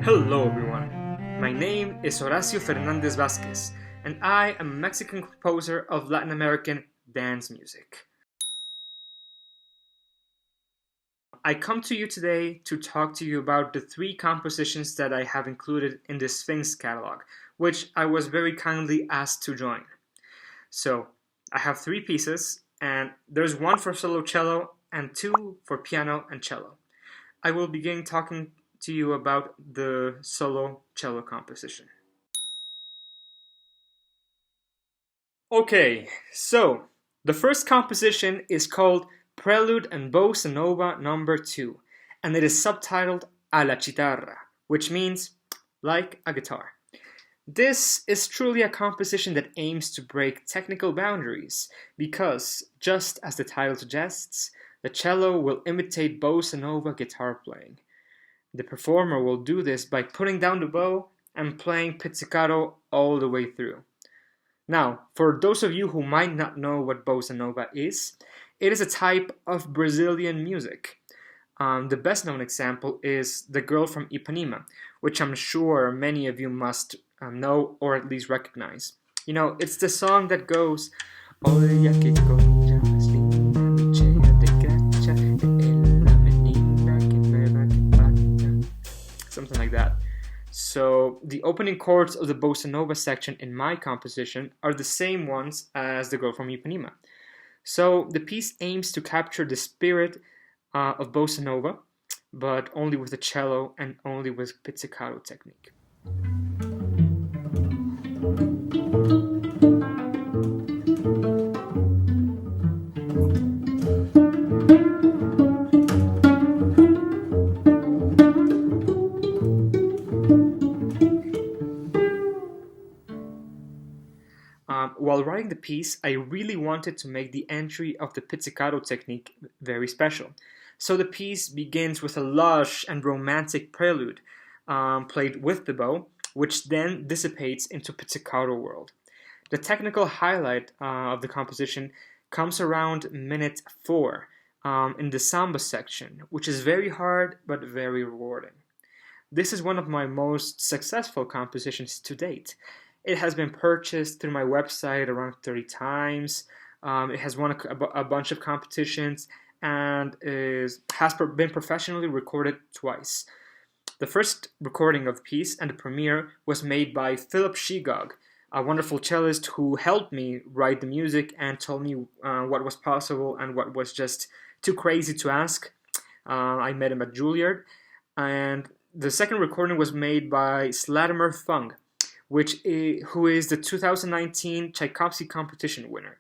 Hello everyone, my name is Horacio Fernández Vázquez, and I am a Mexican composer of Latin American dance music. I come to you today to talk to you about the three compositions that I have included in the Sphinx catalog, which I was very kindly asked to join. So, I have three pieces, and there's one for solo cello and two for piano and cello. I will begin talking to you about the solo cello composition. Okay, so the first composition is called Prelude and Bossa Nova No. 2, and it is subtitled Alla Chitarra, which means like a guitar. This is truly a composition that aims to break technical boundaries because, just as the title suggests, the cello will imitate bossa nova guitar playing. The performer will do this by putting down the bow and playing pizzicato all the way through. Now, for those of you who might not know what bossa nova is, it is a type of Brazilian music. The best known example is The Girl from Ipanema, which I'm sure many of you must know or at least recognize. You know, it's the song that goes Olha que coisa mais linda, cheia de graça, ela menina que nueva que pata. Something like that. So the opening chords of the bossa nova section in my composition are the same ones as The Girl from Ipanema. So the piece aims to capture the spirit of bossa nova, but only with the cello and only with pizzicato technique. While writing the piece, I really wanted to make the entry of the pizzicato technique very special. So the piece begins with a lush and romantic prelude played with the bow, which then dissipates into pizzicato world. The technical highlight of the composition comes around minute 4 in the samba section, which is very hard but very rewarding. This is one of my most successful compositions to date. It has been purchased through my website around 30 times. It has won a bunch of competitions and has been professionally recorded twice. The first recording of the piece and the premiere was made by Philip Sheegog, a wonderful cellist who helped me write the music and told me what was possible and what was just too crazy to ask. I met him at Juilliard. And the second recording was made by Zlatomir Fung, who is the 2019 Tchaikovsky competition winner.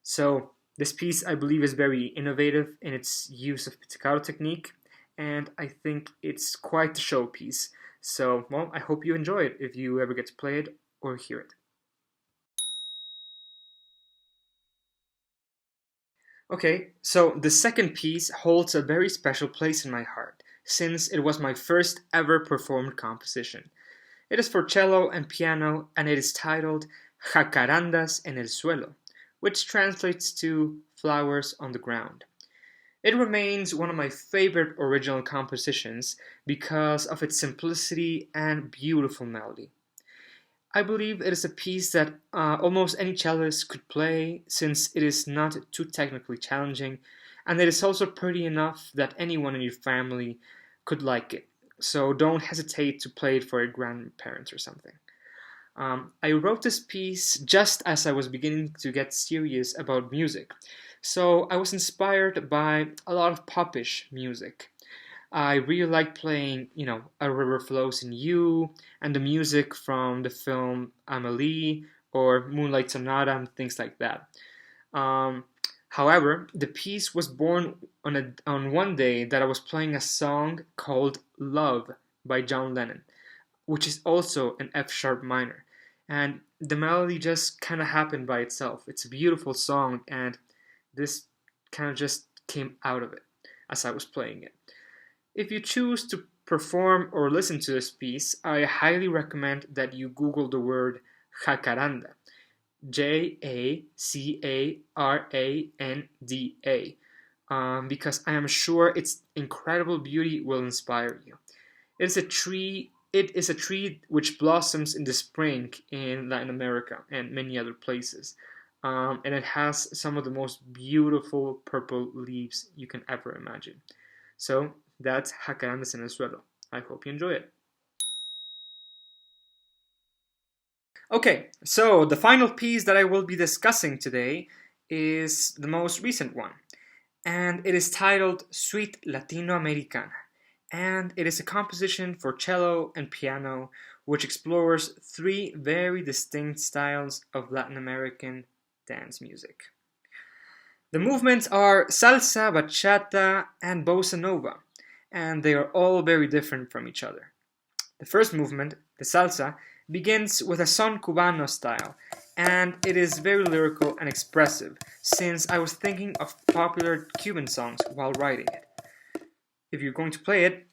So this piece, I believe, is very innovative in its use of pizzicato technique, and I think it's quite the showpiece. So, well, I hope you enjoy it if you ever get to play it or hear it. Okay, so the second piece holds a very special place in my heart, since it was my first ever performed composition. It is for cello and piano, and it is titled Jacarandas en el Suelo, which translates to flowers on the ground. It remains one of my favorite original compositions because of its simplicity and beautiful melody. I believe it is a piece that almost any cellist could play since it is not too technically challenging, and it is also pretty enough that anyone in your family could like it. So don't hesitate to play it for your grandparents or something. I wrote this piece just as I was beginning to get serious about music. So I was inspired by a lot of popish music. I really like playing, A River Flows in You, and the music from the film Amelie, or Moonlight Sonata, and things like that. Um, However, the piece was born on one day that I was playing a song called Love by John Lennon, which is also an F sharp minor. And the melody just kind of happened by itself. It's a beautiful song, and this kind of just came out of it as I was playing it. If you choose to perform or listen to this piece, I highly recommend that you Google the word jacaranda. Jacaranda, because I am sure its incredible beauty will inspire you. It is a tree It is a tree which blossoms in the spring in Latin America and many other places. And it has some of the most beautiful purple leaves you can ever imagine. So that's Jacarandas en el Suelo. I hope you enjoy it. Okay, so the final piece that I will be discussing today is the most recent one, and it is titled Suite Latino Americana, and it is a composition for cello and piano which explores three very distinct styles of Latin American dance music. The movements are salsa, bachata, and bossa nova, and they are all very different from each other. The first movement, the salsa, begins with a son cubano style, and it is very lyrical and expressive, since I was thinking of popular Cuban songs while writing it. If you're going to play it,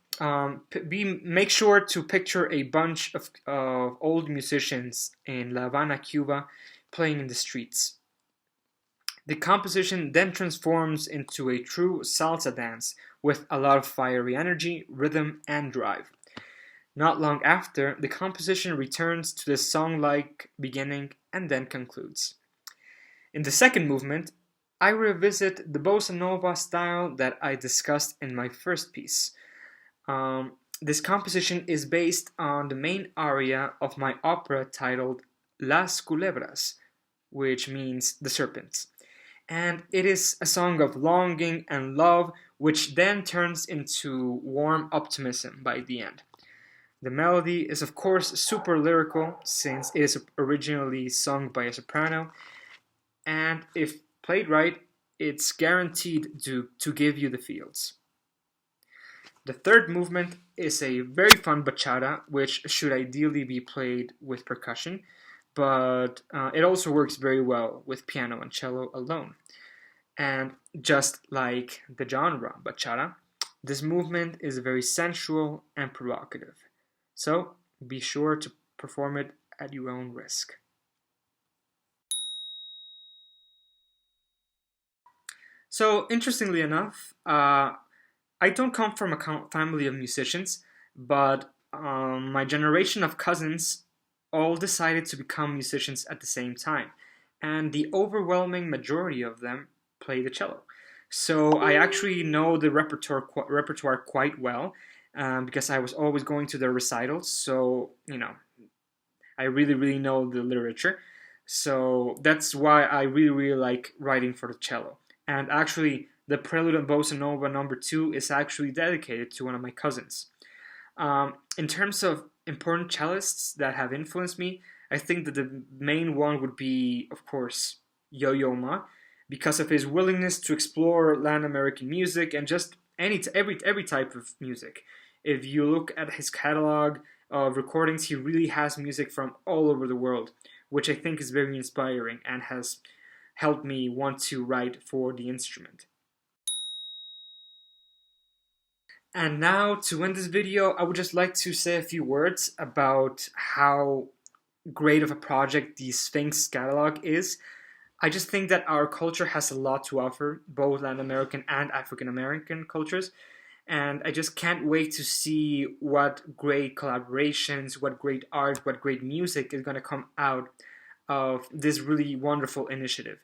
make sure to picture a bunch of old musicians in La Habana, Cuba, playing in the streets. The composition then transforms into a true salsa dance with a lot of fiery energy, rhythm, and drive. Not long after, the composition returns to the song-like beginning and then concludes. In the second movement, I revisit the bossa nova style that I discussed in my first piece. This composition is based on the main aria of my opera titled Las Culebras, which means the serpents. And it is a song of longing and love, which then turns into warm optimism by the end. The melody is of course super lyrical, since it is originally sung by a soprano, and if played right, it's guaranteed to give you the feels. The third movement is a very fun bachata, which should ideally be played with percussion, but it also works very well with piano and cello alone. And just like the genre bachata, this movement is very sensual and provocative. So be sure to perform it at your own risk. So interestingly enough, I don't come from a family of musicians, but my generation of cousins all decided to become musicians at the same time, and the overwhelming majority of them play the cello. So I actually know the repertoire quite well, because I was always going to their recitals. So I really know the literature. So that's why I really like writing for the cello. And actually, the Prelude Bossa Nova No. 2 is actually dedicated to one of my cousins. In terms of important cellists that have influenced me, I think that the main one would be, of course, Yo-Yo Ma, because of his willingness to explore Latin American music and just every type of music. If you look at his catalog of recordings, he really has music from all over the world, which I think is very inspiring and has helped me want to write for the instrument. And now, to end this video, I would just like to say a few words about how great of a project the Sphinx catalog is. I just think that our culture has a lot to offer, both Latin American and African American cultures, and I just can't wait to see what great collaborations, what great art, what great music is going to come out of this really wonderful initiative.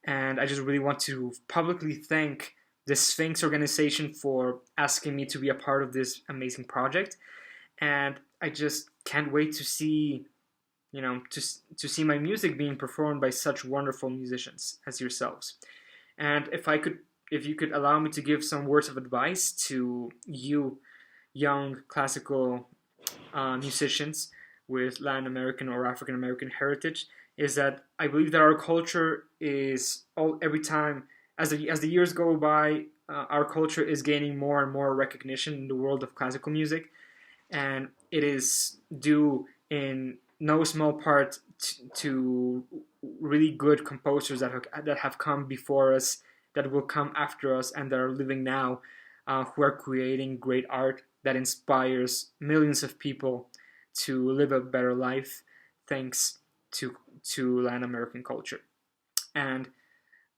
And I just really want to publicly thank the Sphinx Organization for asking me to be a part of this amazing project, and I just can't wait to see to see my music being performed by such wonderful musicians as yourselves. And if you could allow me to give some words of advice to you young classical musicians with Latin American or African American heritage, is that I believe that our culture is every time as the years go by, our culture is gaining more and more recognition in the world of classical music, and it is due in no small part to really good composers that have come before us, that will come after us, and that are living now, who are creating great art that inspires millions of people to live a better life thanks to Latin American culture. And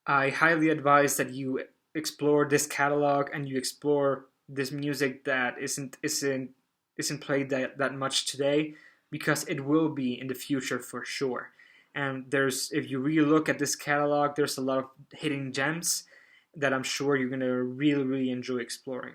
I highly advise that you explore this catalog and you explore this music that isn't isn't played that much today, because it will be in the future for sure. And if you really look at this catalog, there's a lot of hidden gems that I'm sure you're gonna really, really enjoy exploring.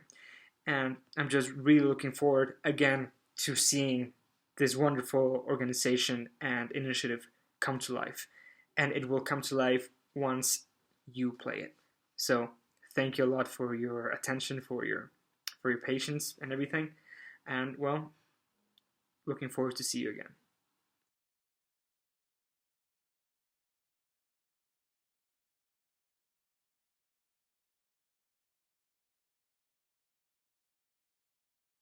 And I'm just really looking forward again to seeing this wonderful organization and initiative come to life. And it will come to life once you play it. So thank you a lot for your attention, for your patience and everything. And well, looking forward to see you again.